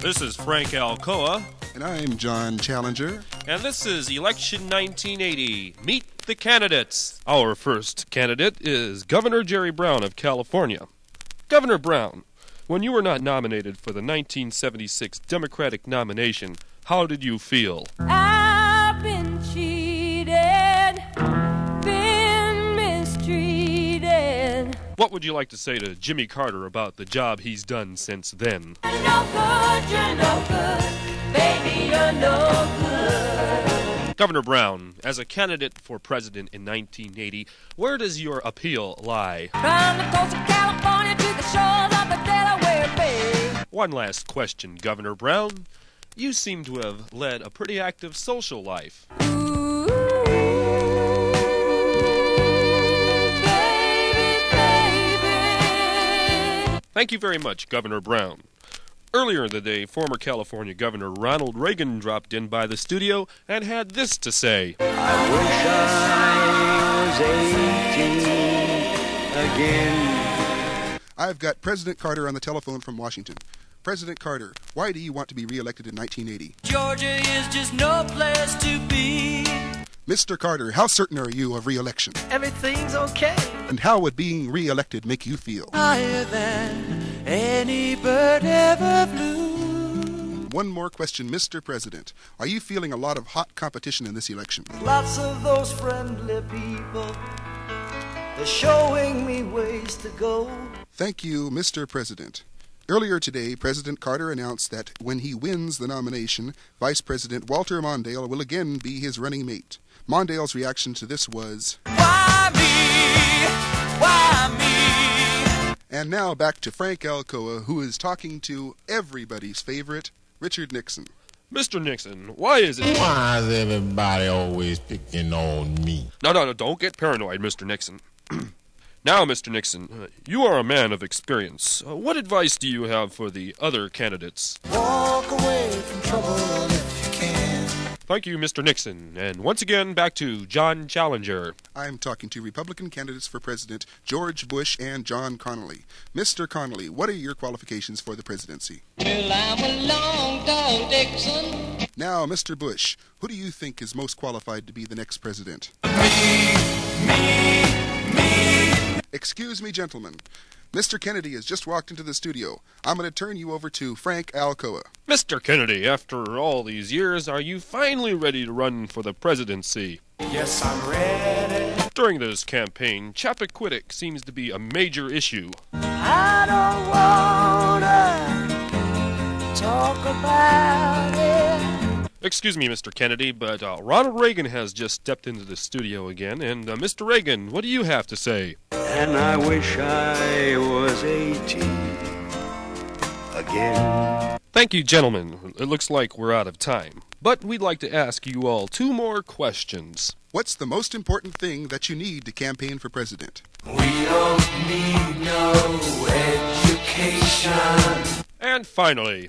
This is Frank Alcoa. And I'm John Challenger. And this is Election 1980. Meet the candidates. Our first candidate is Governor Jerry Brown of California. Governor Brown, when you were not nominated for the 1976 Democratic nomination, how did you feel? I've been cheated, been mistreated. What would you like to say to Jimmy Carter about the job he's done since then? You're no good, baby, you're no good. Governor Brown, as a candidate for president in 1980, where does your appeal lie? From the coast of California to the shores of the Delaware Bay. One last question, Governor Brown. You seem to have led a pretty active social life. Ooh, baby, baby. Thank you very much, Governor Brown. Earlier in the day, former California Governor Ronald Reagan dropped in by the studio and had this to say. I wish I was 18 again. I've got President Carter on the telephone from Washington. President Carter, why do you want to be reelected in 1980? Georgia is just no place to be. Mr. Carter, how certain are you of reelection? Everything's okay. And how would being reelected make you feel? Higher than any bird ever flew. One more question, Mr. President. Are you feeling a lot of hot competition in this election? Lots of those friendly people, they're showing me ways to go. Thank you, Mr. President. Earlier today, President Carter announced that when he wins the nomination, Vice President Walter Mondale will again be his running mate. Mondale's reaction to this was, Why me? Why me? And now back to Frank Alcoa, who is talking to everybody's favorite, Richard Nixon. Mr. Nixon, why is it... Why is everybody always picking on me? No, don't get paranoid, Mr. Nixon. Now, Mr. Nixon, you are a man of experience. What advice do you have for the other candidates? Walk away from trouble if you can. Thank you, Mr. Nixon. And once again, back to John Challenger. I'm talking to Republican candidates for President George Bush and John Connally. Mr. Connally, what are your qualifications for the presidency? Well, I'm a long dog, Dixon. Now, Mr. Bush, who do you think is most qualified to be the next president? Me. Excuse me, gentlemen. Mr. Kennedy has just walked into the studio. I'm going to turn you over to Frank Alcoa. Mr. Kennedy, after all these years, are you finally ready to run for the presidency? Yes, I'm ready. During this campaign, Chappaquiddick seems to be a major issue. I don't wanna talk about it. Excuse me, Mr. Kennedy, but Ronald Reagan has just stepped into the studio again, and Mr. Reagan, what do you have to say? And I wish I was 18 again. Thank you, gentlemen. It looks like we're out of time, but we'd like to ask you all two more questions. What's the most important thing that you need to campaign for president? We don't need no education. And finally,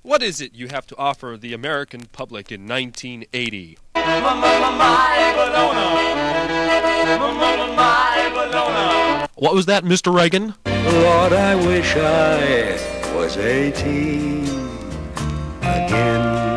what is it you have to offer the American public in 1980? My bologna. What was that, Mr. Reagan? Lord, I wish I was 18 again.